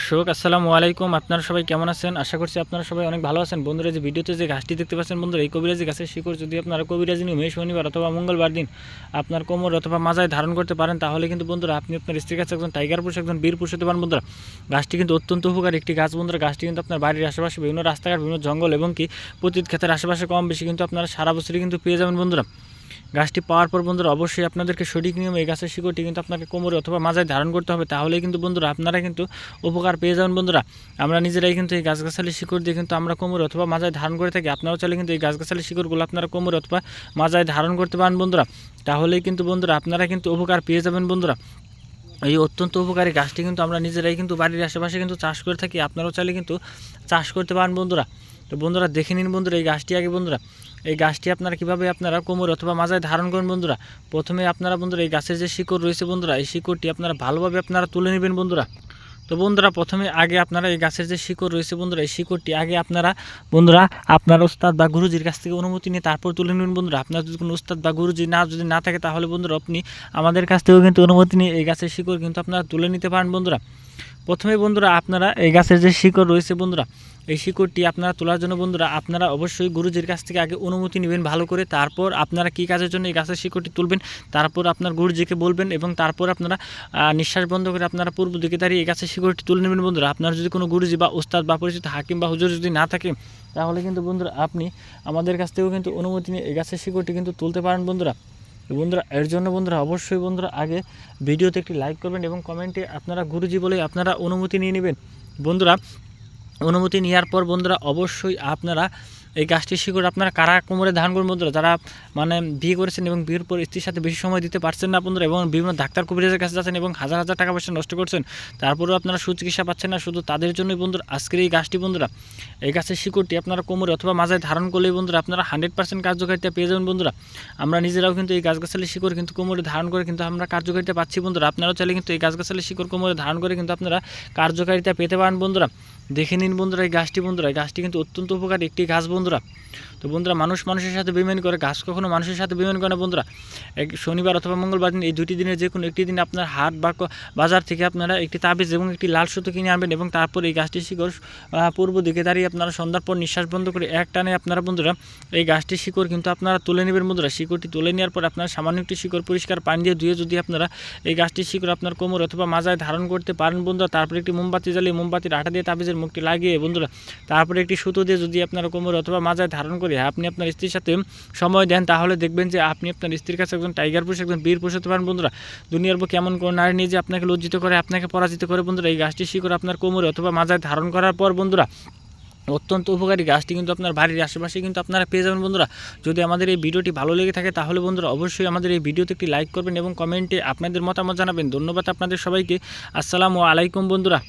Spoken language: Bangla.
দর্শক আসসালামু আলাইকুম। আপনারা সবাই কেমন আছেন? আশা করছি আপনারা সবাই অনেক ভালো আছেন। বন্ধুরা, যে ভিডিওতে যে গাছটি দেখতে পাচ্ছেন বন্ধুরা, এই কবিরাজি গাছের শিকড় যদি আপনারা কবিরাজি নিয়মে শনিবার অথবা মঙ্গলবার দিন আপনার কোমর অথবা মাজায় ধারণ করতে পারেন, তাহলে কিন্তু বন্ধুরা আপনি আপনার স্ত্রীর কাছে একজন টাইগার পুরুষ, একজন বীর পুরুষ হতে পারেন। বন্ধুরা, গাছটি কিন্তু অত্যন্ত উপকারী একটি গাছ। বন্ধুরা, গাছটি কিন্তু আপনার বাড়ির আশেপাশে বিভিন্ন রাস্তাঘাট, বিভিন্ন জঙ্গল এবং কি পতিত ক্ষেতের আশেপাশে কম বেশি কিন্তু আপনারা সারা বছরই কিন্তু পেয়ে যাবেন। বন্ধুরা, গাছটি পাওয়ার পর বন্ধুরা অবশ্যই আপনাদেরকে সঠিক নিয়মে এই গাছের শিকড়টি কিন্তু আপনাকে কোমরে অথবা মাজায় ধারণ করতে হবে, তাহলেই কিন্তু বন্ধুরা আপনারা কিন্তু উপকার পেয়ে যাবেন। বন্ধুরা, আমরা নিজেরাই কিন্তু এই গাছগাছালি শিকড় দিয়ে কিন্তু আমরা কোমরে অথবা মাজায় ধারণ করে থাকি। আপনারাও চাইলে কিন্তু এই গাছগাছালি শিকড়গুলো আপনারা কোমরে অথবা মাজায় ধারণ করতে পারেন। বন্ধুরা, তাহলেই কিন্তু বন্ধুরা আপনারা কিন্তু উপকার পেয়ে যাবেন। বন্ধুরা, এই অত্যন্ত উপকারী গাছটি কিন্তু আমরা নিজেরাই কিন্তু বাড়ির আশেপাশে কিন্তু চাষ করে থাকি। আপনারাও চাইলে কিন্তু চাষ করতে পারেন। বন্ধুরা, তো বন্ধুরা দেখে নিন বন্ধুরা এই গাছটি আগে। বন্ধুরা, এই গাছটি আপনারা কীভাবে আপনারা কোমর অথবা মাজায় ধারণ করেন। বন্ধুরা, প্রথমে আপনারা বন্ধুরা এই গাছের যে শিকড় রয়েছে বন্ধুরা, এই শিকড়টি আপনারা ভালোভাবে আপনারা তুলে নেবেন। বন্ধুরা, তো বন্ধুরা প্রথমে আগে আপনারা এই গাছের যে শিকড় রয়েছে বন্ধুরা, এই শিকড়টি আগে আপনারা বন্ধুরা আপনার ওস্তাদ বা গুরুজির কাছ থেকে অনুমতি নিয়ে তারপর তুলে নেবেন। বন্ধুরা, আপনার যদি কোনো ওস্তাদ বা গুরুজি যদি না থাকে, তাহলে বন্ধুরা আপনি আমাদের কাছ থেকেও কিন্তু অনুমতি নিয়ে এই গাছের শিকড় কিন্তু আপনারা তুলে নিতে পারেন। বন্ধুরা, প্রথমে বন্ধুরা আপনারা এই গাছের যে শিকড় রয়েছে বন্ধুরা, এই শিকড়টি আপনারা তোলার জন্য বন্ধুরা আপনারা অবশ্যই গুরুজির কাছ থেকে আগে অনুমতি নেবেন ভালো করে। তারপর আপনারা কী কাজের জন্য এই গাছের শিকড়টি তুলবেন, তারপর আপনার গুরুজিকে বলবেন এবং তারপর আপনারা নিঃশ্বাস বন্ধ করে আপনারা পূর্ব দিকে দাঁড়িয়ে এই গাছের শিকড়টি তুলে নেবেন। বন্ধুরা, আপনার যদি কোনো গুরুজি বা উস্তাদ বা পরিচিত হাকিম বা হুজুর যদি না থাকে, তাহলে কিন্তু বন্ধুরা আপনি আমাদের কাছ থেকেও কিন্তু অনুমতি নিয়ে এই গাছের শিকড়টি কিন্তু তুলতে পারেন। বন্ধুরা, বন্ধুরা এর জন্য বন্ধুরা অবশ্যই বন্ধুরা আগে ভিডিওতে একটি লাইক করবেন এবং কমেন্টে আপনারা গুরুজি বলে আপনারা অনুমতি নিয়ে নেবেন। বন্ধুরা, অনুমতি নেওয়ার পর বন্ধুরা অবশ্যই আপনারা এই গাছটির শিকড় আপনারা কারা কোমরে ধারণ করুন। বন্ধুরা, যারা মানে বিয়ে করেছেন এবং বিয়ের পর স্ত্রীর সাথে বেশি সময় দিতে পারছেন না বন্ধুরা, এবং বিভিন্ন ডাক্তার কবিরাজের কাছে যাচ্ছেন এবং হাজার হাজার টাকা পয়সা নষ্ট করছেন, তারপরেও আপনারা সুচিকিৎসা পাচ্ছেন না, শুধু তাদের জন্যই বন্ধুরা আজকের এই গাছটি। বন্ধুরা, এই গাছের শিকড়টি আপনারা কোমরে অথবা মাজায় ধারণ করলেই বন্ধুরা আপনারা 100% কার্যকারিতা পেয়ে যাবেন। বন্ধুরা, আমরা নিজেরাও কিন্তু এই গাছগাছালি শিকড় কিন্তু কোমরে ধারণ করে কিন্তু আমরা কার্যকারিতা পাচ্ছি। বন্ধুরা, আপনারাও চাইলে কিন্তু এই গাছগাছালি শিকড় কোমরে ধারণ করে কিন্তু আপনারা কার্যকারিতা পেতে পারেন। বন্ধুরা, দেখে নিন বন্ধুরা এই গাছটি। বন্ধুরা, এই গাছটি কিন্তু অত্যন্ত উপকারী একটি গাছ। বন্ধুরা, তো বন্ধুরা মানুষের সাথে বেইমানি করে, গাছ কখনো মানুষের সাথে বেইমানি করে না। বন্ধুরা, এক শনিবার অথবা মঙ্গলবার দিন এই দুটি দিনের যে কোনো একটি দিন আপনার হাট বা বাজার থেকে আপনারা একটি তাবিজ এবং একটি লাল সুতো কিনে আনবেন এবং তারপর এই গাছটি শিকড় পূর্ব দিকে দাঁড়িয়ে আপনারা সন্ধ্যার পর নিঃশ্বাস বন্ধ করে এক টানে আপনারা বন্ধুরা এই গাছটির শিকড় কিন্তু আপনারা তুলে নেবেন। বন্ধুরা, শিকড়টি তুলে নেওয়ার পর আপনারা সামান্য একটি শিকড় পরিষ্কার পানি দিয়ে ধুয়ে যদি আপনারা এই গাছটির শিকড় আপনার কোমর অথবা মাজায় ধারণ করতে পারেন। বন্ধুরা, তারপর একটি মোমবাতি জ্বালিয়ে মোমবাতির আঠা দিয়ে তাবিজের মুখটি লাগিয়ে বন্ধুরা তারপরে একটি সুতো দিয়ে যদি আপনারা কোমর অথবা মাজায় ধারণ করে আপনি আপনার স্ত্রীর সাথে সময় দেন, তাহলে দেখবেন যে আপনি আপনার স্ত্রীর কাছে একজন টাইগার পুরুষ, একজন বীর পুরুষ হতে পারেন। বন্ধুরা, দুনিয়ার বুকে কেমন কোন নারী নিয়ে যে আপনাকে লজ্জিত করে, আপনাকে পরাজিত করে বন্ধুরা, এই গাছটি শিকড় আপনার কোমরে অথবা মাজায় ধারণ করার পর বন্ধুরা অত্যন্ত উপকারী গাছটি কিন্তু আপনার বাড়ির আশেপাশে কিন্তু আপনারা পেয়ে যাবেন। বন্ধুরা, যদি আমাদের এই ভিডিওটি ভালো লেগে থাকে, তাহলে বন্ধুরা অবশ্যই আমাদের এই ভিডিওতে একটি লাইক করবেন এবং কমেন্টে আপনাদের মতামত জানাবেন। ধন্যবাদ আপনাদের সবাইকে। আসসালামু আলাইকুম বন্ধুরা।